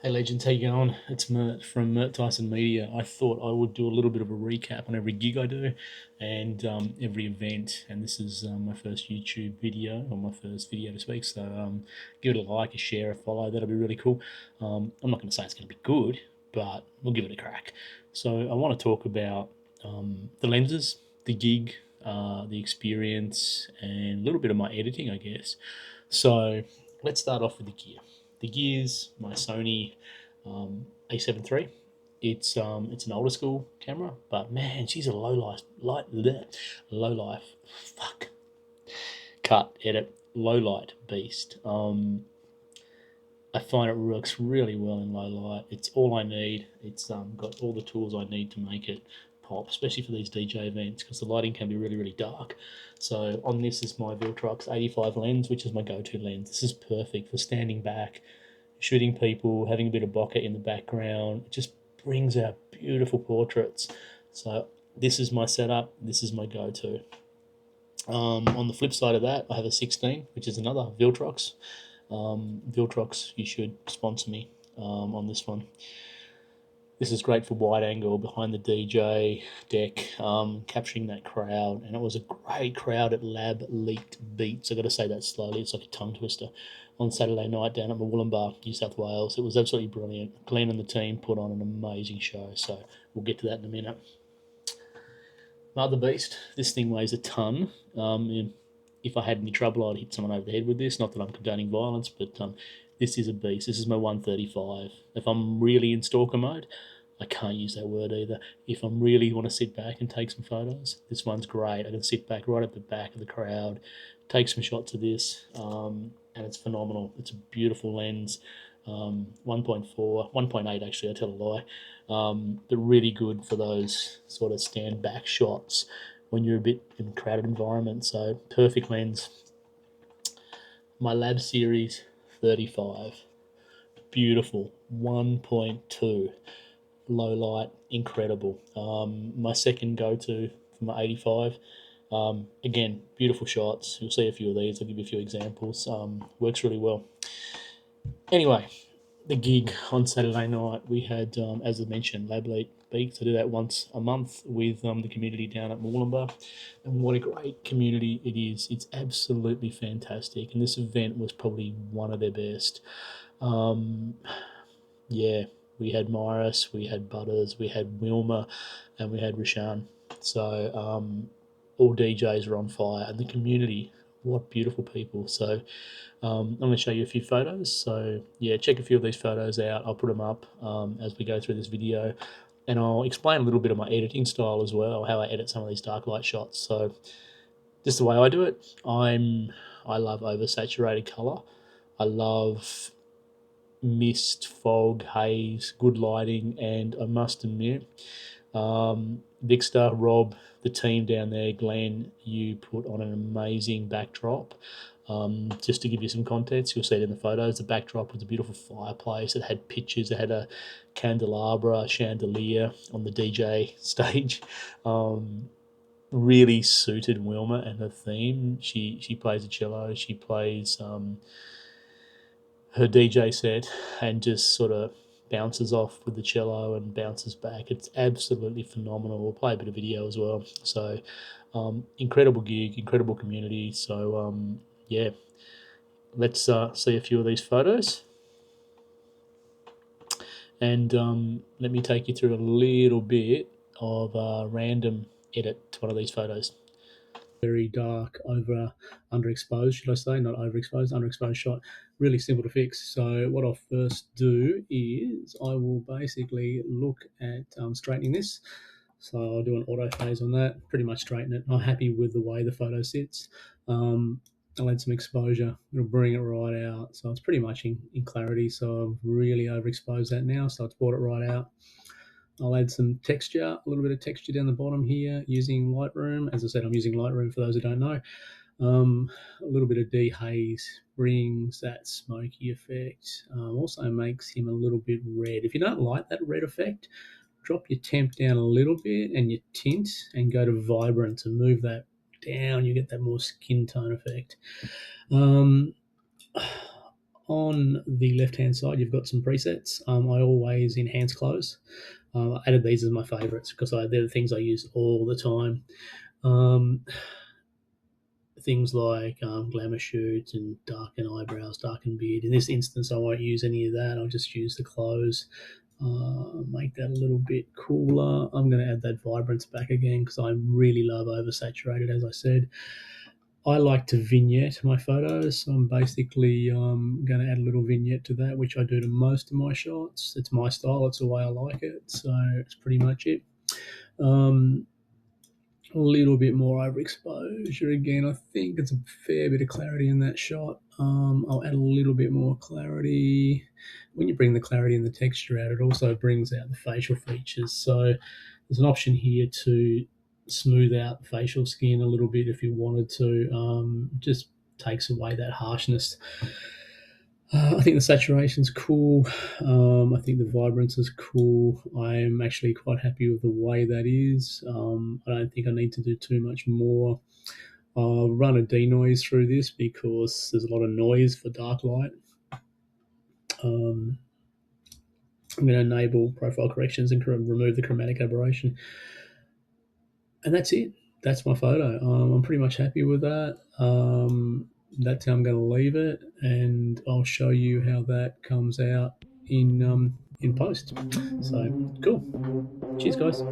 Hey legends, how you going? It's Mert from Mert Tyson Media. I thought I would do a little bit of a recap on every gig I do and every event. And this is my first YouTube video, or my first video to speak. So give it a like, a share, a follow. That'll be really cool. I'm not going to say it's going to be good, but we'll give it a crack. So I want to talk about the lenses, the gig, the experience, and a little bit of my editing, I guess. So let's start off with the gear. The gear's my Sony A7 III. It's an older school camera, but man, she's a low life, fuck, cut edit low light beast. I find it works really well in low light. It's all I need. It's got all the tools I need to make it pop, especially for these DJ events because the lighting can be really dark. So on this is my Viltrox 85 lens, which is my go-to lens. This is perfect for standing back, shooting people, having a bit of bokeh in the background. It just brings out beautiful portraits. So this is my setup. This is my go-to. On the flip side of that, I have a 16, which is another Viltrox. Viltrox, you should sponsor me on this one. This is great for wide angle behind the DJ deck, capturing that crowd. And it was a great crowd at Lab Leaked Beats. I've got to say that slowly. It's like a tongue twister. On Saturday night down at Murwillumbah, New South Wales. It was absolutely brilliant. Glenn and the team put on an amazing show. So we'll get to that in a minute. Mother Beast. This thing weighs a ton. If I had any trouble, I'd hit someone over the head with this. Not that I'm condoning violence, but this is a beast. This is my 135. If I'm really in stalker mode, I can't use that word either. If I really want to sit back and take some photos, this one's great. I can sit back right at the back of the crowd, take some shots of this, and it's phenomenal. It's a beautiful lens. 1.4, 1.8 actually, I tell a lie. They're really good for those sort of stand back shots when you're a bit in a crowded environment. So perfect lens. My Lab Series 35, beautiful 1.2 low light, incredible. My second go to for my 85. Again, beautiful shots. You'll see a few of these. I'll give you a few examples. Works really well. Anyway, the gig on Saturday night, we had, as I mentioned, Lab Leak Beaks. I do that once a month with the community down at Murwillumbah. And what a great community it is. It's absolutely fantastic. And this event was probably one of their best. Um, yeah, we had Myris, we had Butters, we had Wilma, and we had Rishan. So all DJs are on fire. And the community, what beautiful people. So I'm going to show you a few photos. So yeah, check a few of these photos out. I'll put them up as we go through this video, and I'll explain a little bit of my editing style as well, how I edit some of these dark light shots. So just the way I do it, I love oversaturated color. I love mist, fog, haze, good lighting, and I must admit, Victor, Rob, the team down there, Glenn, you put on an amazing backdrop. Just to give you some context, you'll see it in the photos. The backdrop was a beautiful fireplace. It had pictures. It had a candelabra, a chandelier on the DJ stage. Really suited Wilma and her theme. She plays a cello. She plays her DJ set and just sort of bounces off with the cello and bounces back. It's absolutely phenomenal. We'll play a bit of video as well. So, incredible gig, incredible community. So, yeah, let's see a few of these photos. And let me take you through a little bit of a random edit to one of these photos. Very dark, underexposed, should I say, not overexposed, underexposed shot. Really simple to fix. So what I'll first do is I will basically look at straightening this. So I'll do an auto phase on that, pretty much straighten it. I'm happy with the way the photo sits. I'll add some exposure. It'll bring it right out. So it's pretty much in clarity. So I've really overexposed that now. So it's brought it right out. I'll add some texture, a little bit of texture down the bottom here using Lightroom. As I said, I'm using Lightroom for those who don't know. A little bit of dehaze brings that smoky effect. Also makes him a little bit red. If you don't like that red effect, drop your temp down a little bit and your tint and go to vibrant to move that down. You get that more skin tone effect. on the left-hand side, you've got some presets. I always enhance close. I added these as my favorites because they're the things I use all the time. Um, Things like glamour shoots and darken eyebrows, darken beard. In this instance, I won't use any of that. I'll just use the close. Make that a little bit cooler. I'm going to add that vibrance back again because I really love oversaturated, as I said. I like to vignette my photos. So I'm basically going to add a little vignette to that, which I do to most of my shots. It's my style. It's the way I like it. So it's pretty much it. Um, a little bit more overexposure again. I think it's a fair bit of clarity in that shot. I'll add a little bit more clarity. When you bring the clarity and the texture out, it also brings out the facial features. So there's an option here to smooth out the facial skin a little bit if you wanted to. Just takes away that harshness. I think the saturation's cool. I think the vibrance is cool. I'm actually quite happy with the way that is. I don't think I need to do too much more. I'll run a denoise through this because there's a lot of noise for dark light. Um, I'm going to enable profile corrections and remove the chromatic aberration. And that's it. That's my photo. I'm pretty much happy with that. That's how I'm going to leave it, and I'll show you how that comes out in post. So cool. Cheers, guys.